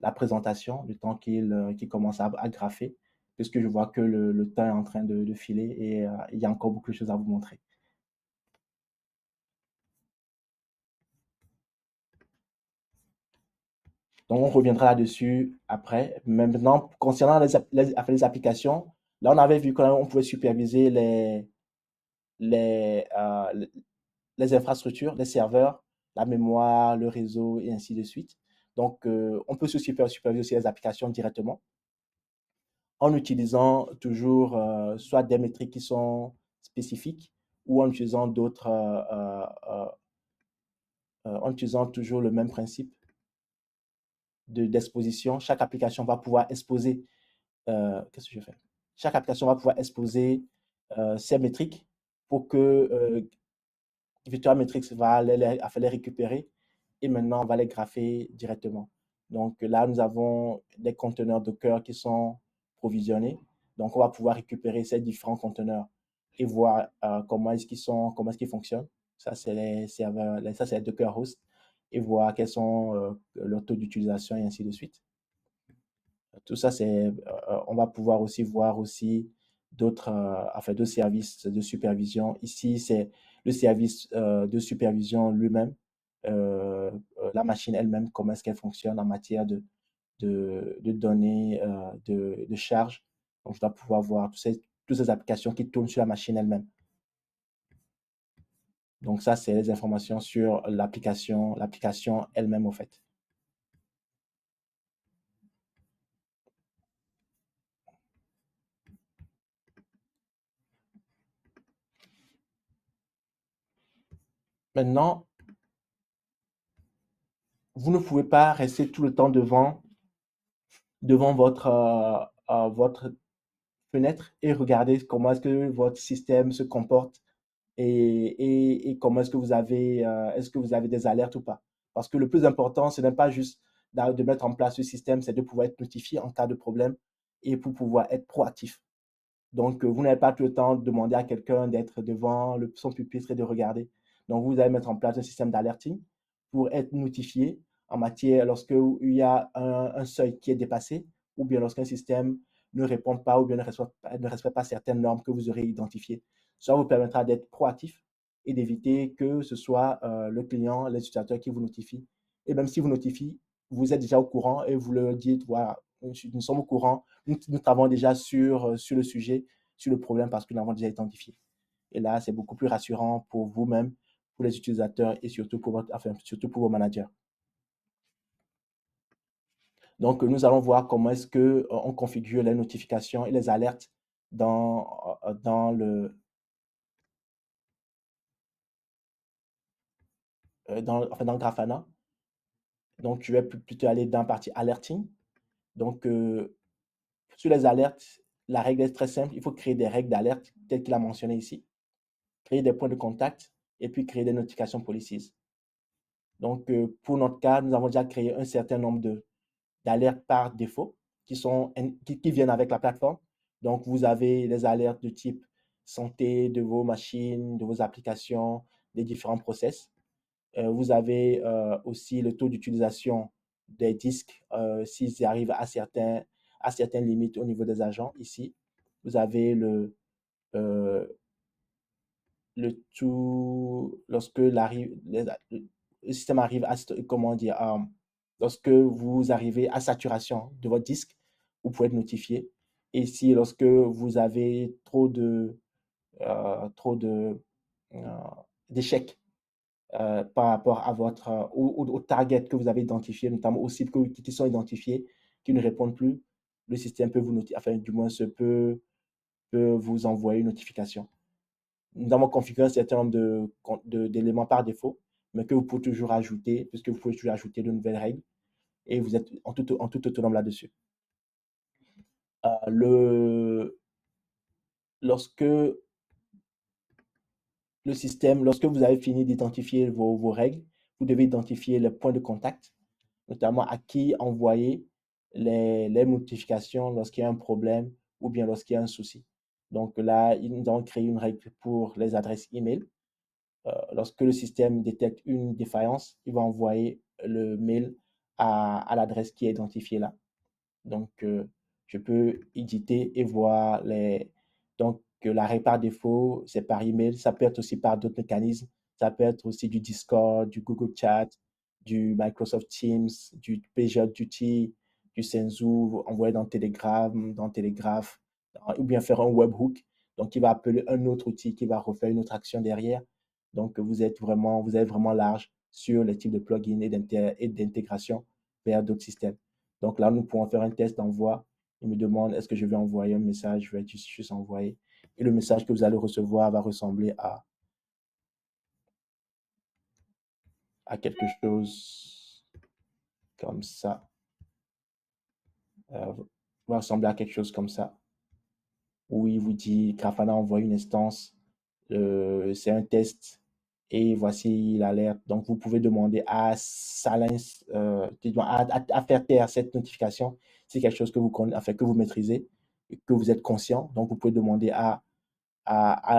Speaker 1: la présentation, le temps qu'il commence à graffer, puisque je vois que le temps est en train de filer et il y a encore beaucoup de choses à vous montrer. Donc, on reviendra là-dessus après. Maintenant, concernant les applications, là, on avait vu qu'on pouvait superviser les, euh, les infrastructures, les serveurs, la mémoire, le réseau et ainsi de suite. Donc, on peut se superviser aussi les applications directement en utilisant toujours soit des métriques qui sont spécifiques ou en utilisant d'autres, en utilisant toujours le même principe d'exposition. Chaque application va pouvoir exposer, qu'est-ce que je fais? Chaque application va pouvoir exposer ses métriques pour que Virtual Metrics va les récupérer et maintenant on va les graffer directement. Donc là, nous avons des conteneurs Docker qui sont provisionnés. Donc on va pouvoir récupérer ces différents conteneurs et voir comment comment est-ce qu'ils fonctionnent. Ça, c'est les serveurs, ça, c'est les Docker hosts et voir quels sont leurs taux d'utilisation et ainsi de suite. Tout ça, on va pouvoir aussi voir aussi d'autres services de supervision. Ici, c'est le service de supervision lui-même, la machine elle-même, comment est-ce qu'elle fonctionne en matière de données, de charge. Donc, je dois pouvoir voir toutes ces applications qui tournent sur la machine elle-même. Donc, ça, c'est les informations sur l'application elle-même, au fait. Maintenant, vous ne pouvez pas rester tout le temps devant votre fenêtre et regarder comment est-ce que votre système se comporte et comment est-ce que vous avez des alertes ou pas. Parce que le plus important, ce n'est pas juste de mettre en place ce système, c'est de pouvoir être notifié en cas de problème et pour pouvoir être proactif. Donc, vous n'avez pas tout le temps de demander à quelqu'un d'être devant son pupitre et de regarder. Donc, vous allez mettre en place un système d'alerting pour être notifié en matière lorsqu'il y a un seuil qui est dépassé ou bien lorsqu'un système ne répond pas ou bien ne respecte pas certaines normes que vous aurez identifiées. Ça vous permettra d'être proactif et d'éviter que ce soit le client, les utilisateurs qui vous notifient. Et même si vous notifie, vous êtes déjà au courant et vous leur dites, voilà, nous sommes au courant, nous travaillons déjà sur le sujet, sur le problème parce que nous l'avons déjà identifié. Et là, c'est beaucoup plus rassurant pour vous-même, pour les utilisateurs et surtout surtout pour vos managers. Donc, nous allons voir comment est-ce qu'on configure les notifications et les alertes dans dans le Grafana. Donc, je vais plutôt aller dans la partie alerting. Donc, sur les alertes, la règle est très simple. Il faut créer des règles d'alerte, telles qu'il a mentionné ici. Créer des points de contact et puis créer des notifications policies. Donc, pour notre cas, nous avons déjà créé un certain nombre d'alertes par défaut qui viennent avec la plateforme. Donc, vous avez les alertes de type santé de vos machines, de vos applications, des différents process. Vous avez aussi le taux d'utilisation des disques s'ils arrivent à certaines limites au niveau des agents ici. Vous avez euh, le tout lorsque le système arrive à, comment dire, lorsque vous arrivez à saturation de votre disque, vous pouvez être notifié. Et si lorsque vous avez trop euh, d'échecs par rapport à au target que vous avez identifié, notamment aux cibles qui sont identifiées, qui ne répondent plus, le système peut vous notifier, enfin, du moins, peut vous envoyer une notification. Nous avons configuré un certain nombre d'éléments par défaut, mais que vous pouvez toujours ajouter, puisque vous pouvez toujours ajouter de nouvelles règles et vous êtes en tout autonome là-dessus. Lorsque lorsque vous avez fini d'identifier vos règles, vous devez identifier les points de contact, notamment à qui envoyer les notifications lorsqu'il y a un problème ou bien lorsqu'il y a un souci. Donc là, nous avons créé une règle pour les adresses email. Lorsque le système détecte une défaillance, il va envoyer le mail à l'adresse qui est identifiée là. Donc, je peux éditer et voir Donc, l'arrêt par défaut, c'est par email. Ça peut être aussi par d'autres mécanismes. Ça peut être aussi du Discord, du Google Chat, du Microsoft Teams, du PagerDuty, du Senzu, envoyer dans Telegram, dans Telegraph, ou bien faire un webhook. Donc, il va appeler un autre outil qui va refaire une autre action derrière. Donc, vous êtes vraiment large sur les types de plugins et d'intégration vers d'autres systèmes. Donc là, nous pourrons faire un test d'envoi. Il me demande est-ce que je vais envoyer un message, je vais juste envoyer. Et le message que vous allez recevoir va ressembler à quelque chose comme ça. Va ressembler à quelque chose comme ça. Où il vous dit Grafana envoie une instance, c'est un test et voici l'alerte. Donc vous pouvez demander à Silence, à faire taire cette notification. C'est quelque chose que enfin, que vous maîtrisez, que vous êtes conscient. Donc vous pouvez demander à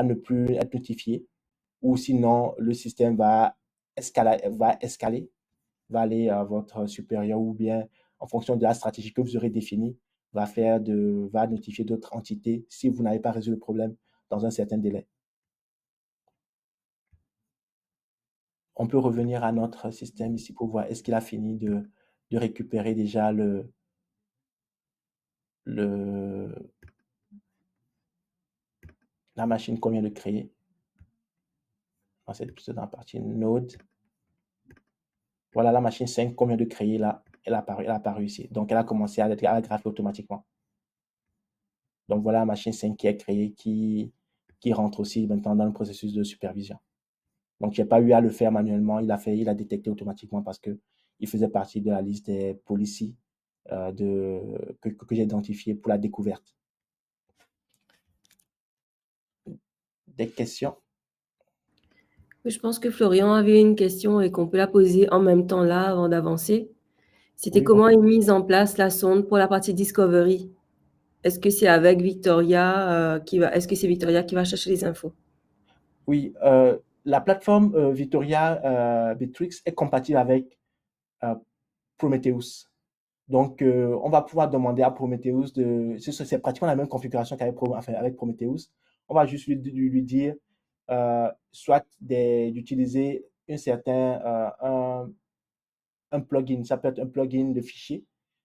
Speaker 1: ne plus être notifié. Ou sinon, le système escaler, va aller à votre supérieur ou bien en fonction de la stratégie que vous aurez définie, va notifier d'autres entités si vous n'avez pas résolu le problème dans un certain délai. On peut revenir à notre système ici pour voir est-ce qu'il a fini de récupérer déjà le, la machine qu'on vient de créer. C'est plutôt dans la partie Node. Voilà la machine 5 qu'on vient de créer là. Elle a apparu ici. Donc, elle a commencé à graffer automatiquement. Donc, voilà la machine 5 qui est créée, qui rentre aussi maintenant dans le processus de supervision. Donc, je n'ai pas eu à le faire manuellement. Il a détecté automatiquement parce qu'il faisait partie de la liste des policies que j'ai identifiées pour la découverte. Des questions?
Speaker 3: Je pense que Florian avait une question et qu'on peut la poser en même temps là avant d'avancer. C'était
Speaker 1: Oui, bon.
Speaker 3: comment est mise en place la sonde pour la partie Discovery? Est-ce que c'est avec Victoria est-ce que c'est Victoria qui va chercher les infos?
Speaker 1: Oui, la plateforme Victoria Bitrix est compatible avec euh, Prometheus. Donc, on va pouvoir demander à Prometheus c'est pratiquement la même configuration avec Prometheus. On va juste lui dire soit d'utiliser un plugin. Ça peut être un plugin de fichiers.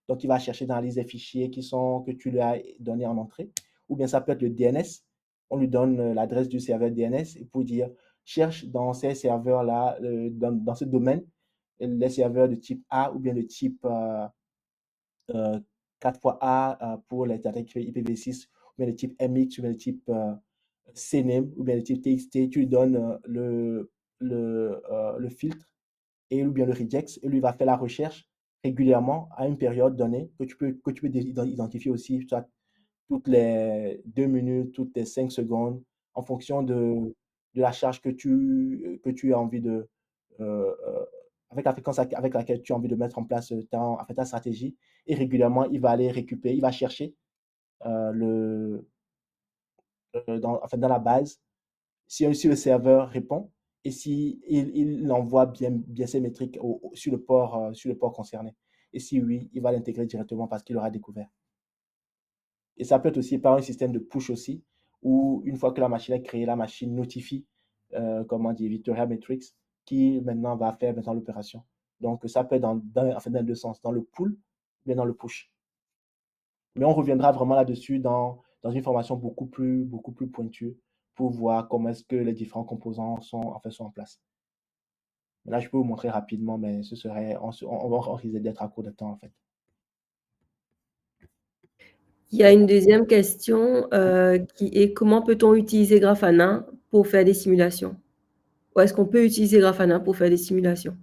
Speaker 1: Donc, il va chercher dans la liste des fichiers que tu lui as donné en entrée. Ou bien ça peut être le DNS. On lui donne l'adresse du serveur DNS et pour dire cherche dans ces serveurs-là, dans ce domaine, les serveurs de type A ou bien de type 4 fois A pour les adresses IPv6, ou bien le type MX, ou bien le type CNAME, ou bien le type TXT. Tu lui donnes le filtre ou bien le regex, et lui va faire la recherche régulièrement à une période donnée que tu peux identifier aussi, soit toutes les 2 minutes, toutes les 5 secondes, en fonction de la charge que tu as envie avec la fréquence avec laquelle tu as envie de mettre en place ta stratégie. Et régulièrement, il va aller récupérer, il va chercher le, dans la base si le serveur répond et si il envoie bien ses métriques sur le port concerné. Et si oui, il va l'intégrer directement parce qu'il aura découvert. Et ça peut être aussi par un système de push aussi, où une fois que la machine est créée, la machine notifie, comment dire, Victoria Matrix, qui maintenant va faire maintenant l'opération. Donc ça peut être dans les deux sens, dans le pull, mais dans le push. Mais on reviendra vraiment là-dessus dans une formation beaucoup plus pointue pour voir comment est-ce que les différents composants sont en place. Là, je peux vous montrer rapidement, mais on risque d'être à court de temps en fait.
Speaker 3: Il y a une deuxième question qui est comment peut-on utiliser Grafana pour faire des simulations? Ou est-ce qu'on peut utiliser Grafana pour faire des simulations?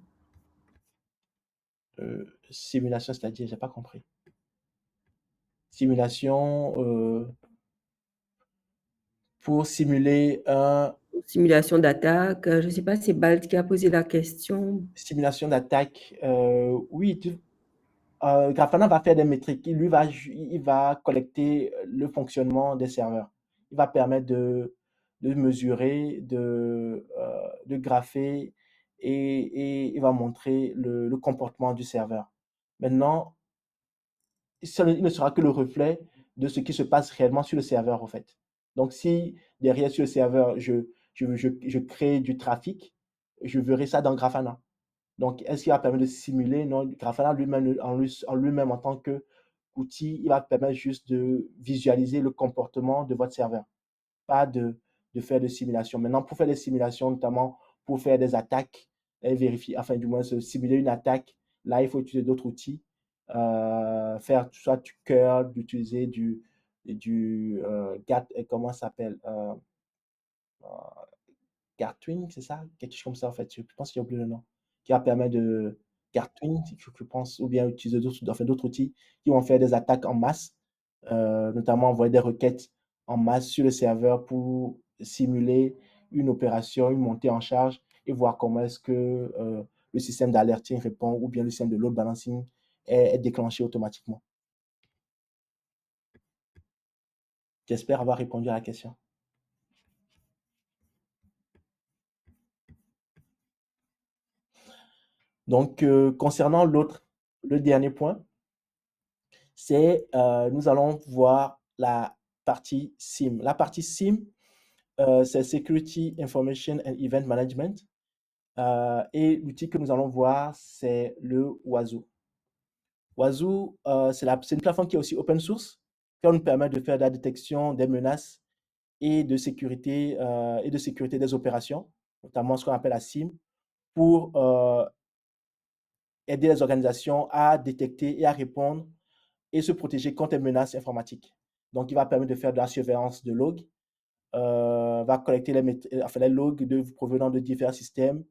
Speaker 1: Simulation, c'est-à-dire, j'ai pas compris. Simulation pour simuler
Speaker 3: Simulation d'attaque, je ne sais pas, c'est Balt qui a posé la question.
Speaker 1: simulation d'attaque. Oui, Grafana va faire des métriques. Il va collecter le fonctionnement des serveurs. Il va permettre de mesurer, de grapher et il va montrer le comportement du serveur. Maintenant, il ne sera que le reflet de ce qui se passe réellement sur le serveur, en fait. Donc, si derrière sur le serveur, je crée du trafic, je verrai ça dans Grafana. Donc, est-ce qu'il va permettre de simuler? Non, Grafana lui-même, en lui-même, en tant qu'outil, il va permettre juste de visualiser le comportement de votre serveur, pas de faire de simulation. Maintenant, pour faire des simulations, notamment pour faire des attaques, et vérifier, enfin, du moins, simuler une attaque, là, il faut utiliser d'autres outils. Faire soit du curl, d'utiliser comment ça s'appelle? Gartwin, c'est ça? Quelque chose comme ça, en fait. Je pense qu'il y a oublié le nom. Qui va permettre de. Gartwin, je pense, ou bien utiliser d'autres outils qui vont faire des attaques en masse, notamment envoyer des requêtes en masse sur le serveur pour simuler une opération, une montée en charge et voir comment est-ce que le système d'alerting répond ou bien le système de load balancing est déclenché automatiquement. J'espère avoir répondu à la question. Donc, concernant le dernier point, c'est nous allons voir la partie SIM. La partie SIM, c'est Security Information and Event Management. Et l'outil que nous allons voir, c'est le Wazoo. Wazoo, c'est une plateforme qui est aussi open source, qui nous permet de faire de la détection des menaces et de sécurité des opérations, notamment ce qu'on appelle la SIM, pour aider les organisations à détecter et à répondre et se protéger contre les menaces informatiques. Donc, il va permettre de faire de la surveillance de logs, va collecter les logs provenant de divers systèmes,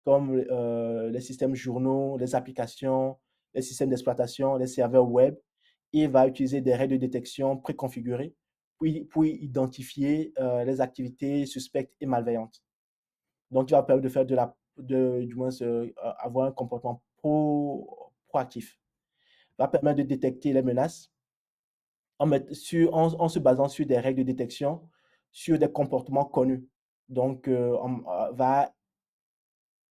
Speaker 1: comme les systèmes journaux, les applications, les systèmes d'exploitation, les serveurs web, et va utiliser des règles de détection préconfigurées pour identifier les activités suspectes et malveillantes. Donc, il va permettre de faire du moins avoir un comportement proactif. Va permettre de détecter les menaces en se basant sur des règles de détection, sur des comportements connus. Donc, on va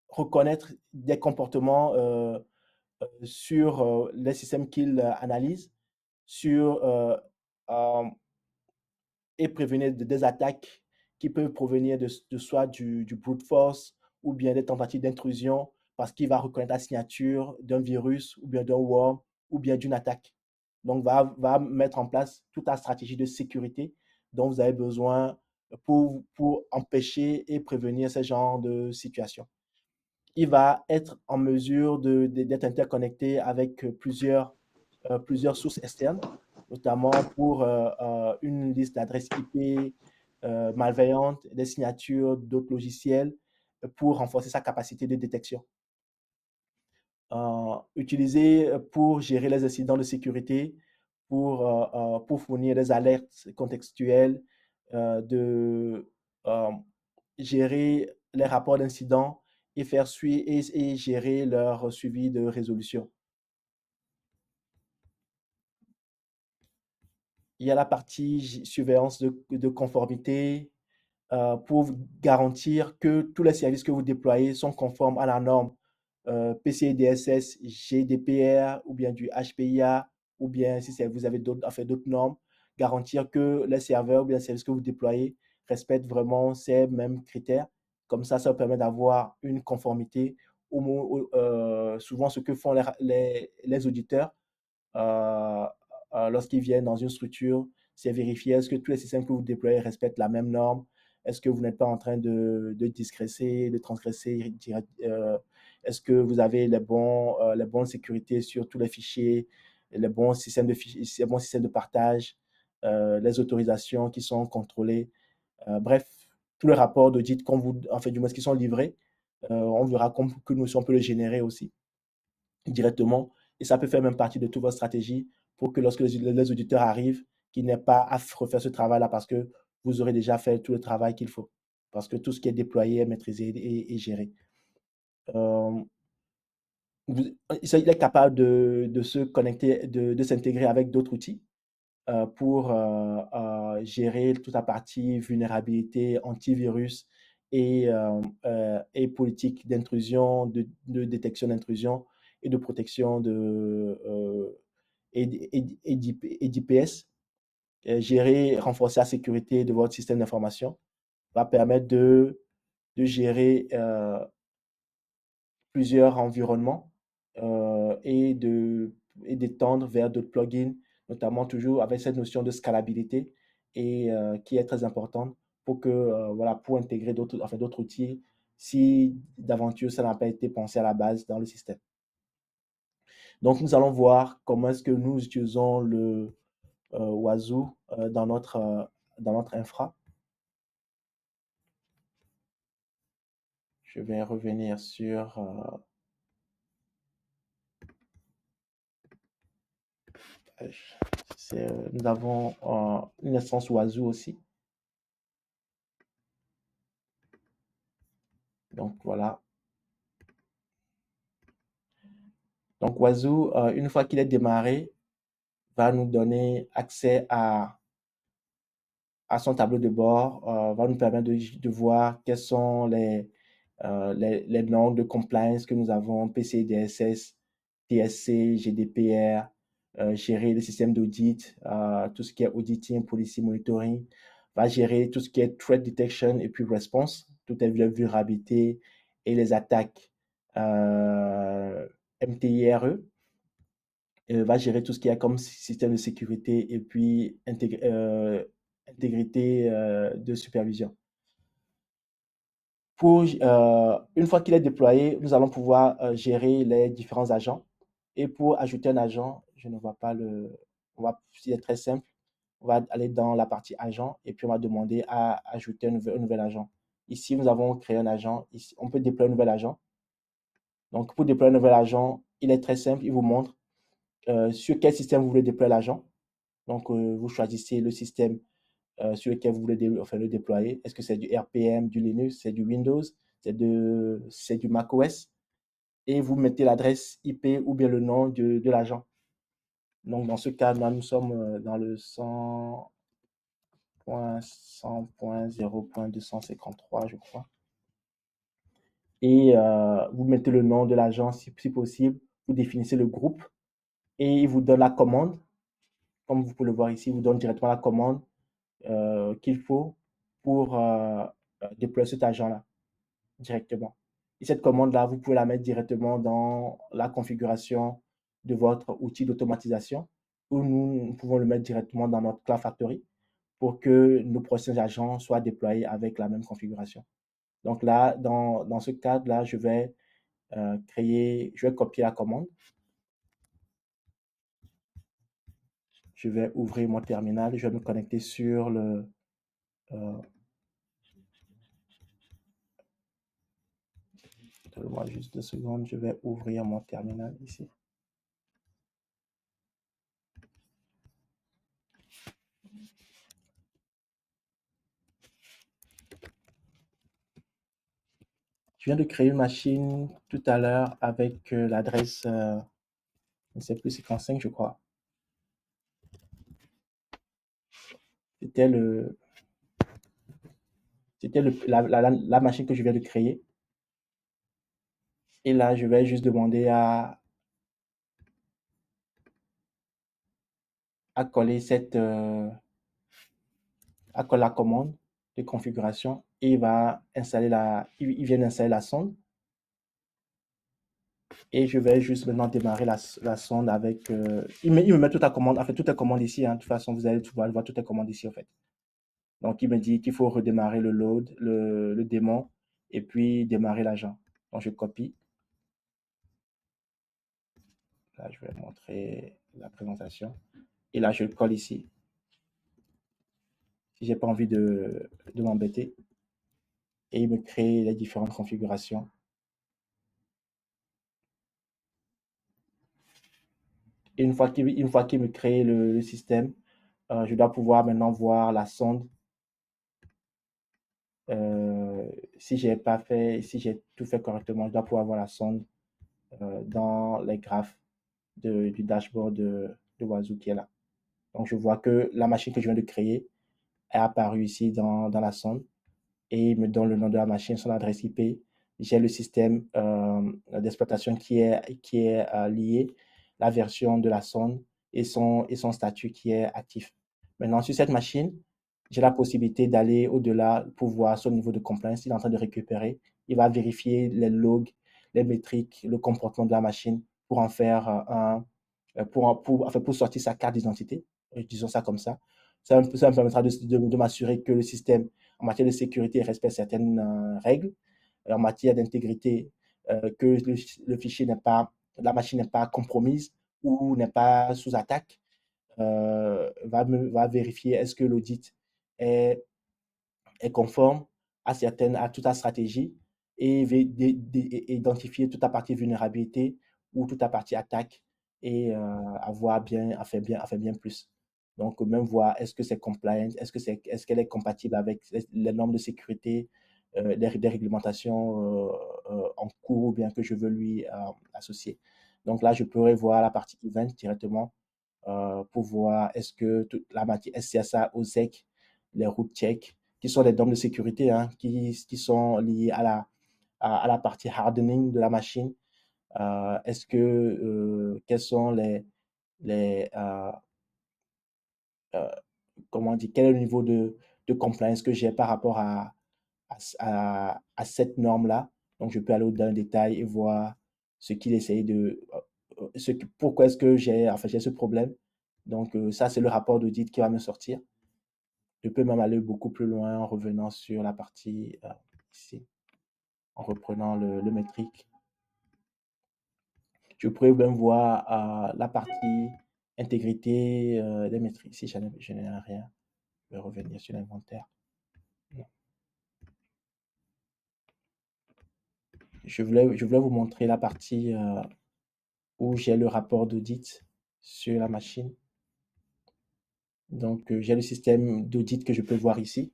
Speaker 1: reconnaître des comportements sur les systèmes qu'il analyse, euh, et prévenir des attaques qui peuvent provenir de soit du brute force ou bien des tentatives d'intrusion parce qu'il va reconnaître la signature d'un virus ou bien d'un worm ou bien d'une attaque. Donc, va mettre en place toute la stratégie de sécurité dont vous avez besoin pour empêcher et prévenir ce genre de situation. Il va être en mesure d'être interconnecté avec plusieurs sources externes, notamment pour une liste d'adresses IP malveillantes, des signatures d'autres logiciels pour renforcer sa capacité de détection. Utilisé pour gérer les incidents de sécurité, pour fournir des alertes contextuelles, de gérer les rapports d'incidents et faire suivre et gérer leur suivi de résolution. Il y a la partie surveillance de conformité, pour garantir que tous les services que vous déployez sont conformes à la norme PCI DSS, GDPR ou bien du HPIA, ou bien si vous avez d'autres normes, garantir que les serveurs ou bien les services que vous déployez respectent vraiment ces mêmes critères. Comme ça permet d'avoir une conformité. Souvent, ce que font les auditeurs, euh, lorsqu'ils viennent dans une structure, c'est vérifier est-ce que tous les systèmes que vous déployez respectent la même norme, est-ce que vous n'êtes pas en train de discrécer, de transgresser, est-ce que vous avez les bonnes sécurités sur tous les fichiers, les bons systèmes les bons systèmes de partage, les autorisations qui sont contrôlées. Bref, tous les rapports d'audit du moins qui sont livrés, on verra que nous, si on peut le générer aussi directement. Et ça peut faire même partie de toute votre stratégie pour que lorsque les auditeurs arrivent, qu'ils n'aient pas à refaire ce travail-là parce que vous aurez déjà fait tout le travail qu'il faut. Parce que tout ce qui est déployé est maîtrisé et géré. Euh, il est capable de se connecter, de s'intégrer avec d'autres outils pour gérer toute la partie vulnérabilité, antivirus et politique d'intrusion, de détection d'intrusion et de protection d'IPS. Gérer, renforcer la sécurité de votre système d'information va permettre de gérer plusieurs environnements et d'étendre vers d'autres plugins, notamment toujours avec cette notion de scalabilité et qui est très importante pour que voilà, pour intégrer d'autres outils si d'aventure ça n'a pas été pensé à la base dans le système. Donc nous allons voir comment est-ce que nous utilisons le Wazoo dans notre infra. Je vais revenir sur nous avons une instance Wazoo aussi. Donc voilà. Donc Wazoo, une fois qu'il est démarré, va nous donner accès à son tableau de bord, va nous permettre de voir quels sont les normes de compliance que nous avons, PCI DSS, TSC, GDPR, gérer le système d'audit, tout ce qui est auditing, policy monitoring, va gérer tout ce qui est threat detection et puis response, toutes les vulnérabilités et les attaques MTIRE, va gérer tout ce qu'il y a comme système de sécurité et puis intégrité de supervision. Une fois qu'il est déployé, nous allons pouvoir gérer les différents agents. Et pour ajouter un agent, je ne vois pas c'est très simple. On va aller dans la partie agent et puis on va demander à ajouter un nouvel agent. Ici, nous avons créé un agent. Ici, on peut déployer un nouvel agent. Donc, pour déployer un nouvel agent, il est très simple. Il vous montre sur quel système vous voulez déployer l'agent. Donc, vous choisissez le système sur lequel vous voulez le déployer. Est-ce que c'est du RPM, du Linux, c'est du Windows, c'est du macOS? Et vous mettez l'adresse IP ou bien le nom de l'agent. Donc, dans ce cas-là, nous sommes dans le 100.100.0.253, je crois. Et vous mettez le nom de l'agent si possible. Vous définissez le groupe et il vous donne la commande. Comme vous pouvez le voir ici, il vous donne directement la commande qu'il faut pour déployer cet agent-là directement. Et cette commande-là, vous pouvez la mettre directement dans la configuration de votre outil d'automatisation ou nous pouvons le mettre directement dans notre Cloud Factory pour que nos prochains agents soient déployés avec la même configuration. Donc là, dans ce cadre-là, je vais copier la commande. Je vais ouvrir mon terminal, je vais me connecter sur le Donne-moi juste 2 secondes, je vais ouvrir mon terminal ici. Je viens de créer une machine tout à l'heure avec l'adresse, je ne sais plus, 55, je crois. C'était la machine que je viens de créer. Et là, je vais juste demander à coller à coller la commande de configuration et il vient d'installer la sonde. Et je vais juste maintenant démarrer la sonde avec. Il me met toute la commande, en fait, toute la commande ici. Hein. De toute façon, vous allez voir toutes les commandes ici, en fait. Donc, il me dit qu'il faut redémarrer le load, le démon, et puis démarrer l'agent. Donc, je copie. Là, je vais montrer la présentation. Et là, je le colle ici. Si j'ai pas envie de m'embêter. Et il me crée les différentes configurations. Et une fois qu'il me crée le système, je dois pouvoir maintenant voir la sonde. Si j'ai tout fait correctement, je dois pouvoir voir la sonde dans les graphes du dashboard de Wazoo qui est là. Donc, je vois que la machine que je viens de créer est apparue ici dans la sonde et il me donne le nom de la machine, son adresse IP. J'ai le système d'exploitation qui est lié, la version de la sonde et son statut qui est actif. Maintenant, sur cette machine, j'ai la possibilité d'aller au-delà pour voir son niveau de compliance. Il est en train de récupérer. Il va vérifier les logs, les métriques, le comportement de la machine pour en faire pour sortir sa carte d'identité. Disons ça comme ça. Ça me permettra de m'assurer que le système, en matière de sécurité, respecte certaines règles. En matière d'intégrité, que fichier la machine n'est pas compromise ou n'est pas sous attaque. Va vérifier est-ce que l'audit est, est conforme à toute la stratégie et identifier toute la partie vulnérabilité ou toute la partie attaque et à faire bien plus. Donc, même voir est-ce que c'est compliant, est-ce qu'elle est compatible avec les normes de sécurité, des réglementations en cours ou bien que je veux lui associer. Donc là, je pourrais voir la partie event directement pour voir est-ce que toute la matière SCSA, OSEC, les routes check, qui sont des normes de sécurité, hein, qui sont liées à la partie hardening de la machine. Est-ce que, quels sont les euh, comment dire, quel est le niveau de compliance que j'ai par rapport à cette norme-là. Donc, je peux aller dans le détail et voir ce qu'il essaye pourquoi est-ce que j'ai ce problème. Donc, ça, c'est le rapport d'audit qui va me sortir. Je peux même aller beaucoup plus loin en revenant sur la partie ici, en reprenant le métrique. Je pourrais même voir la partie intégrité des métriques. Si je n'ai rien, je vais revenir sur l'inventaire. Je voulais vous montrer la partie où j'ai le rapport d'audit sur la machine. Donc, j'ai le système d'audit que je peux voir ici,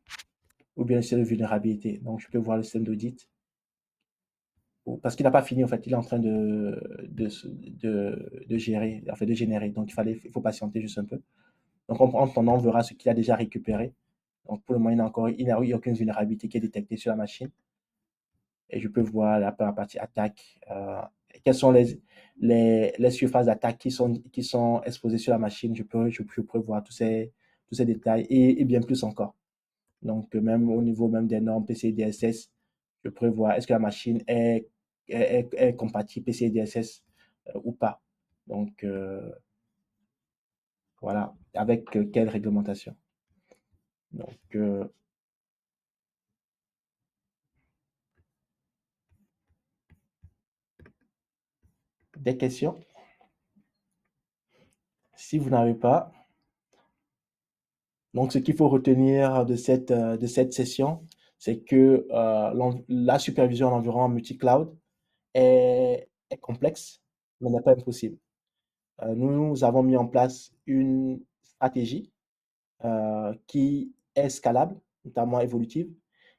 Speaker 1: ou bien le système de vulnérabilité. Donc, je peux voir le système d'audit. Parce qu'il n'a pas fini, en fait, il est en train de gérer, en fait, de générer. Donc, il faut patienter juste un peu. Donc, en attendant, on verra ce qu'il a déjà récupéré. Donc, pour le moment, il n'y a aucune vulnérabilité qui est détectée sur la machine. Et je peux voir la partie attaque, quelles sont les surfaces d'attaque qui sont exposées sur la machine. Je peux voir tous ces détails et bien plus encore. Donc, même au niveau même des normes PCI DSS, je peux voir est-ce que la machine est compatible PCI DSS ou pas. Donc, voilà, avec quelle réglementation. Donc, des questions? Si vous n'avez pas, donc ce qu'il faut retenir de cette session, c'est que la supervision en environnement multi-cloud est complexe, mais n'est pas impossible. Nous avons mis en place une stratégie qui est scalable, notamment évolutive,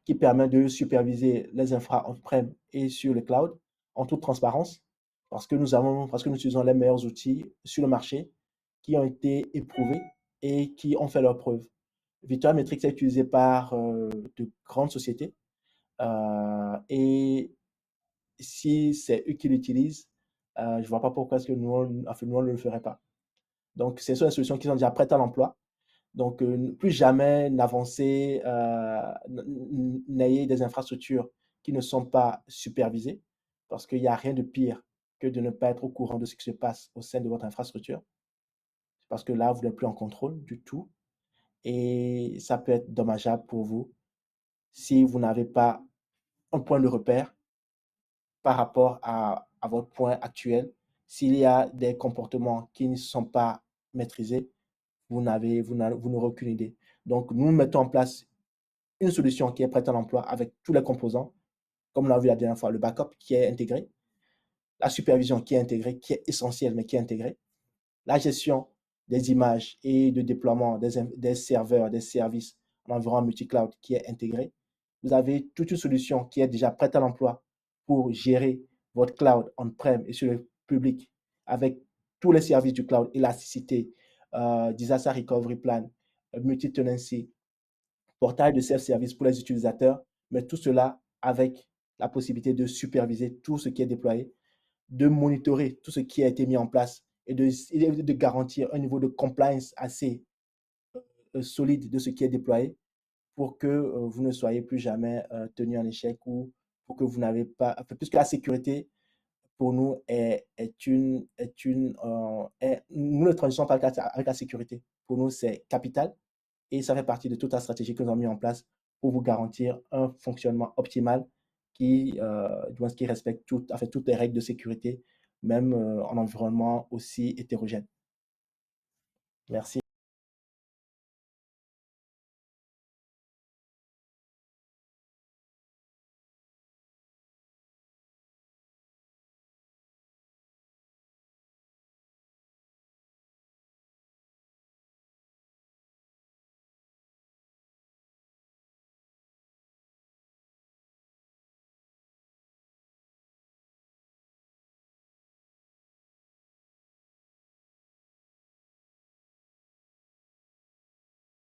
Speaker 1: qui permet de superviser les infra on-prem et sur le cloud en toute transparence, parce que nous utilisons les meilleurs outils sur le marché qui ont été éprouvés et qui ont fait leurs preuves. Virtual Metrics est utilisé par de grandes sociétés et si c'est eux qui l'utilisent, je ne vois pas pourquoi est-ce que nous, on ne le ferait pas. Donc, ce sont des solutions qui sont déjà prêtes à l'emploi. Donc, plus jamais n'avancer, n'ayez des infrastructures qui ne sont pas supervisées, parce qu'il n'y a rien de pire que de ne pas être au courant de ce qui se passe au sein de votre infrastructure, parce que là, vous n'êtes plus en contrôle du tout, et ça peut être dommageable pour vous si vous n'avez pas un point de repère par rapport à votre point actuel. S'il y a des comportements qui ne sont pas maîtrisés, vous n'aurez aucune idée. Donc, nous mettons en place une solution qui est prête à l'emploi avec tous les composants, comme on l'a vu la dernière fois, le backup qui est intégré, la supervision qui est intégrée, qui est essentielle, mais qui est intégrée, la gestion des images et de déploiement des serveurs, des services en environnement multi-cloud qui est intégré. Vous avez toute une solution qui est déjà prête à l'emploi pour gérer votre cloud on-prem et sur le public avec tous les services du cloud, élasticité, disaster recovery plan, multi-tenancy, portail de self-service pour les utilisateurs, mais tout cela avec la possibilité de superviser tout ce qui est déployé, de monitorer tout ce qui a été mis en place et de garantir un niveau de compliance assez solide de ce qui est déployé pour que vous ne soyez plus jamais tenu en échec ou pour que vous n'avez pas, puisque la sécurité pour nous nous ne transigeons pas avec la sécurité. Pour nous, c'est capital et ça fait partie de toute la stratégie que nous avons mis en place pour vous garantir un fonctionnement optimal qui respecte toutes les règles de sécurité, même en environnement aussi hétérogène. Merci.